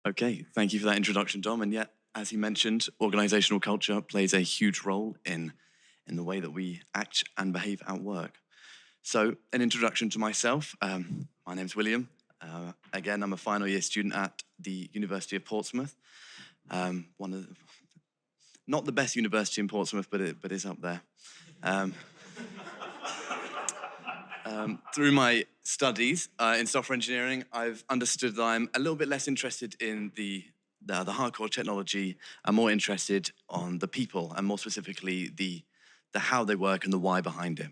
Okay, thank you for that introduction, Dom. And yet, as he mentioned, organizational culture plays a huge role in the way that we act and behave at work. So, an introduction to myself. My name's William. Again, I'm a final year student at the University of Portsmouth. One of the, not the best university in Portsmouth, but is up there. Um, through my studies in software engineering, I've understood that I'm a little bit less interested in the hardcore technology. I'm more interested on the people, and more specifically the how they work and the why behind it.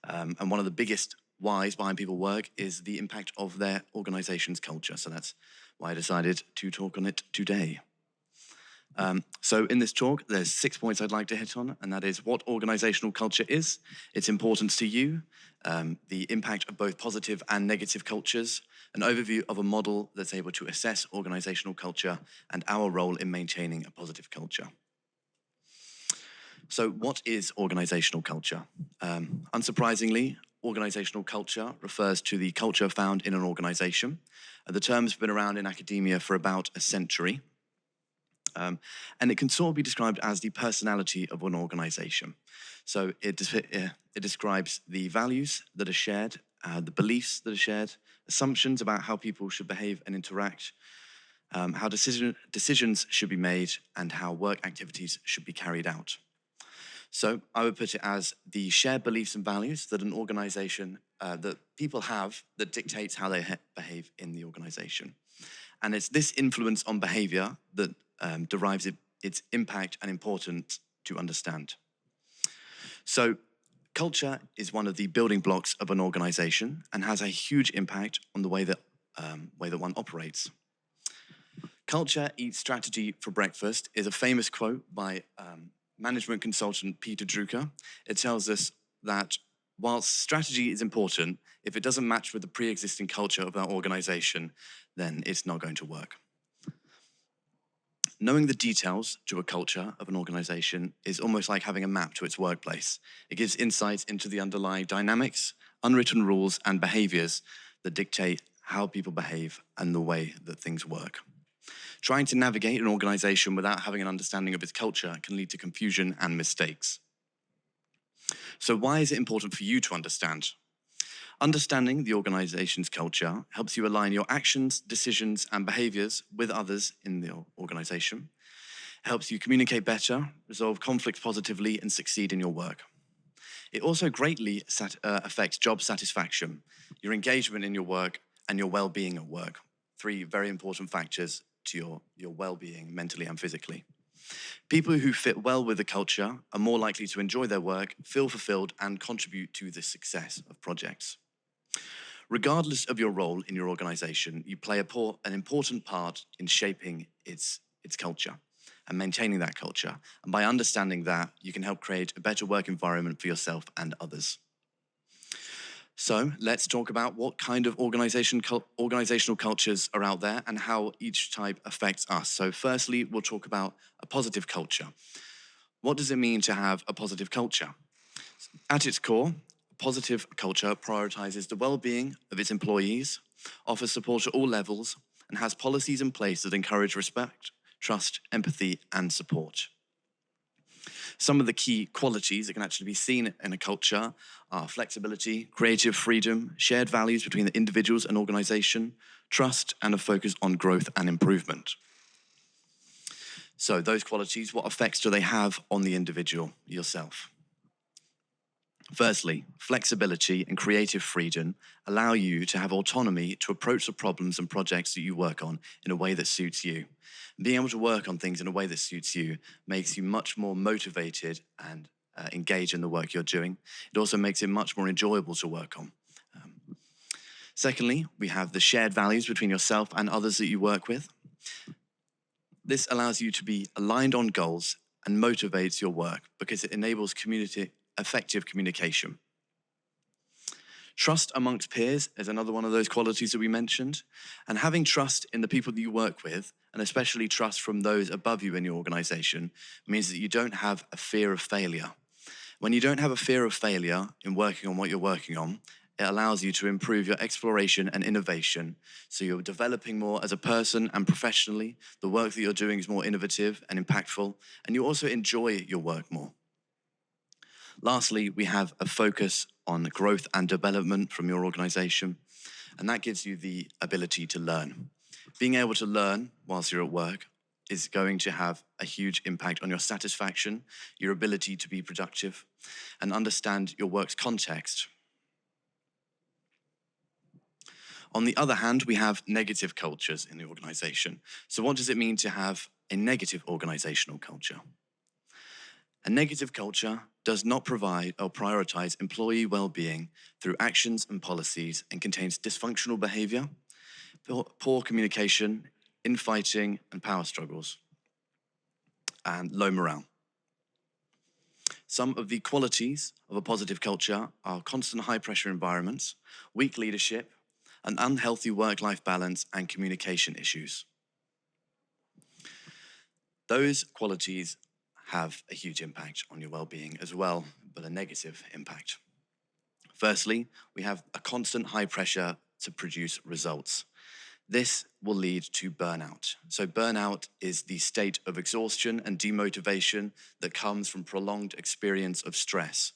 And one of the biggest whys behind people work is the impact of their organization's culture. So that's why I decided to talk on it today. So in this talk, there's 6 points I'd like to hit on, and that is what organizational culture is, its importance to you, the impact of both positive and negative cultures, an overview of a model that's able to assess organizational culture, and our role in maintaining a positive culture. So what is organizational culture? Unsurprisingly, organizational culture refers to the culture found in an organization. The term's been around in academia for about a century. And it can sort of be described as the personality of an organization. So it describes the values that are shared, the beliefs that are shared, assumptions about how people should behave and interact, how decisions should be made, and how work activities should be carried out. So I would put it as the shared beliefs and values that an organization, that people have, that dictates how they behave in the organization. And it's this influence on behavior that derives its impact and importance to understand. So culture is one of the building blocks of an organization and has a huge impact on the way that one operates. Culture eats strategy for breakfast is a famous quote by management consultant Peter Drucker. It tells us that whilst strategy is important, if it doesn't match with the pre-existing culture of our organization, then it's not going to work. Knowing the details to a culture of an organization is almost like having a map to its workplace. It gives insights into the underlying dynamics, unwritten rules, and behaviors that dictate how people behave and the way that things work. Trying to navigate an organization without having an understanding of its culture can lead to confusion and mistakes. So why is it important for you to understand? Understanding the organization's culture helps you align your actions, decisions, and behaviors with others in the organization. It helps you communicate better, resolve conflicts positively, and succeed in your work. It also greatly affects job satisfaction, your engagement in your work, and your well-being at work. 3 very important factors to your well-being, mentally and physically. People who fit well with the culture are more likely to enjoy their work, feel fulfilled, and contribute to the success of projects. Regardless of your role in your organization, you play an important part in shaping its culture and maintaining that culture. And by understanding that, you can help create a better work environment for yourself and others. So let's talk about what kind of organizational cultures are out there and how each type affects us. So firstly, we'll talk about a positive culture. What does it mean to have a positive culture? At its core, positive culture prioritizes the well-being of its employees, offers support at all levels, and has policies in place that encourage respect, trust, empathy, and support. Some of the key qualities that can actually be seen in a culture are flexibility, creative freedom, shared values between the individuals and organization, trust, and a focus on growth and improvement. So those qualities, what effects do they have on the individual, yourself? Firstly, flexibility and creative freedom allow you to have autonomy to approach the problems and projects that you work on in a way that suits you. Being able to work on things in a way that suits you makes you much more motivated and engaged in the work you're doing. It also makes it much more enjoyable to work on. Secondly, we have the shared values between yourself and others that you work with. This allows you to be aligned on goals and motivates your work because it enables effective communication. Trust amongst peers is another one of those qualities that we mentioned. And having trust in the people that you work with, and especially trust from those above you in your organization, means that you don't have a fear of failure. When you don't have a fear of failure in working on what you're working on, It allows you to improve your exploration and innovation, so you're developing more as a person and professionally. The work that you're doing is more innovative and impactful, and you also enjoy your work more. Lastly, we have a focus on growth and development from your organization, and that gives you the ability to learn. Being able to learn whilst you're at work is going to have a huge impact on your satisfaction, your ability to be productive, and understand your work's context. On the other hand, we have negative cultures in the organization. So what does it mean to have a negative organizational culture? A negative culture does not provide or prioritize employee well-being through actions and policies and contains dysfunctional behavior, poor communication, infighting and power struggles, and low morale. Some of the qualities of a positive culture are constant high-pressure environments, weak leadership, an unhealthy work-life balance, and communication issues. Those qualities have a huge impact on your well-being as well, but a negative impact. Firstly, we have a constant high pressure to produce results. This will lead to burnout. So burnout is the state of exhaustion and demotivation that comes from prolonged experience of stress.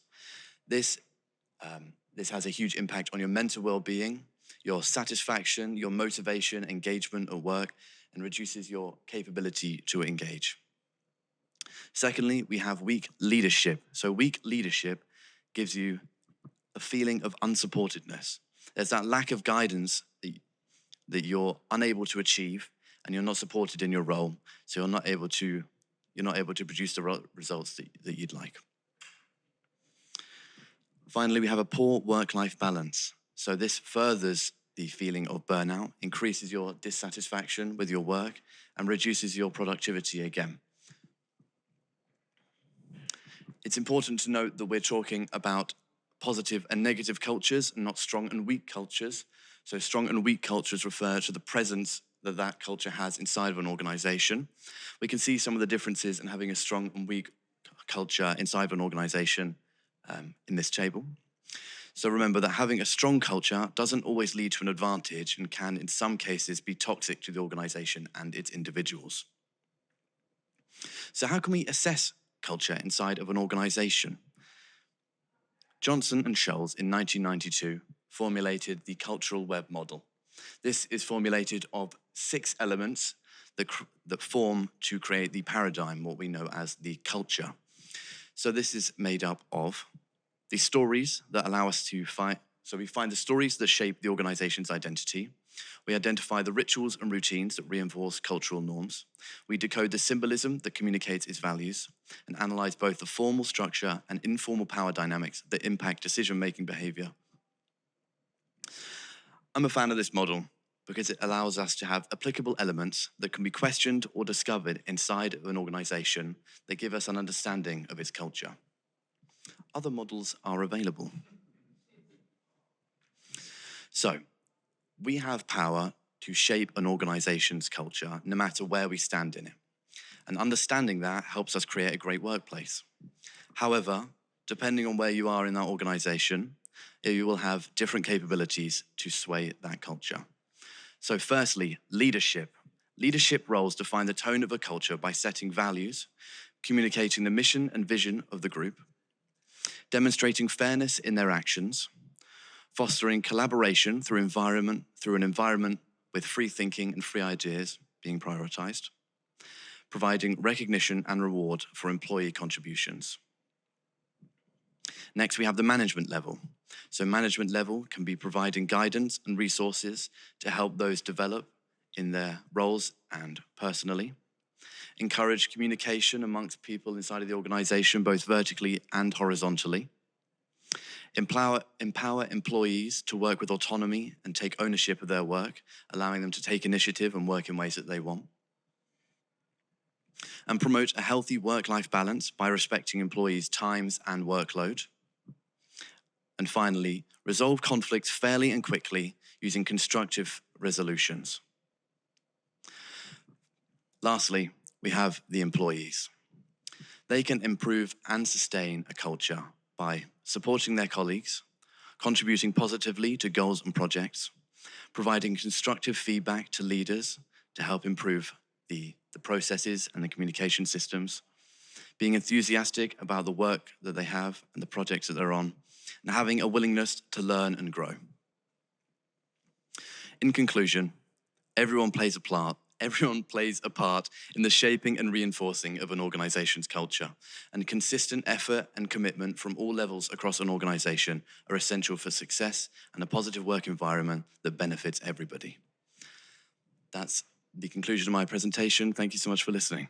This has a huge impact on your mental well-being, your satisfaction, your motivation, engagement at work, and reduces your capability to engage. Secondly, we have weak leadership. So weak leadership gives you a feeling of unsupportedness. There's that lack of guidance that you're unable to achieve, and you're not supported in your role, so you're not able to produce the results that you'd like. Finally, we have a poor work-life balance. So this furthers the feeling of burnout, increases your dissatisfaction with your work, and reduces your productivity again. It's important to note that we're talking about positive and negative cultures, and not strong and weak cultures. So strong and weak cultures refer to the presence that culture has inside of an organization. We can see some of the differences in having a strong and weak culture inside of an organization in this table. So remember that having a strong culture doesn't always lead to an advantage and can, in some cases, be toxic to the organization and its individuals. So how can we assess culture inside of an organization? Johnson and Scholes in 1992 formulated the cultural web model. This is formulated of 6 elements that form to create the paradigm, what we know as the culture. So this is made up of the stories that allow us to find. So we find the stories that shape the organization's identity. We identify the rituals and routines that reinforce cultural norms. We decode the symbolism that communicates its values and analyze both the formal structure and informal power dynamics that impact decision-making behavior. I'm a fan of this model because it allows us to have applicable elements that can be questioned or discovered inside of an organization that give us an understanding of its culture. Other models are available. So, we have power to shape an organization's culture no matter where we stand in it. And understanding that helps us create a great workplace. However, depending on where you are in that organization, you will have different capabilities to sway that culture. So firstly, leadership. Leadership roles define the tone of a culture by setting values, communicating the mission and vision of the group, demonstrating fairness in their actions, fostering collaboration through an environment with free thinking and free ideas being prioritized, providing recognition and reward for employee contributions. Next, we have the management level. So management level can be providing guidance and resources to help those develop in their roles and personally, encourage communication amongst people inside of the organization, both vertically and horizontally, empower employees to work with autonomy and take ownership of their work, allowing them to take initiative and work in ways that they want, and promote a healthy work-life balance by respecting employees' times and workload. And finally, resolve conflicts fairly and quickly using constructive resolutions. Lastly, we have the employees. They can improve and sustain a culture by supporting their colleagues, contributing positively to goals and projects, providing constructive feedback to leaders to help improve the processes and the communication systems, being enthusiastic about the work that they have and the projects that they're on, and having a willingness to learn and grow. In conclusion, everyone plays a part in the shaping and reinforcing of an organization's culture, and consistent effort and commitment from all levels across an organization are essential for success and a positive work environment that benefits everybody. That's the conclusion of my presentation. Thank you so much for listening.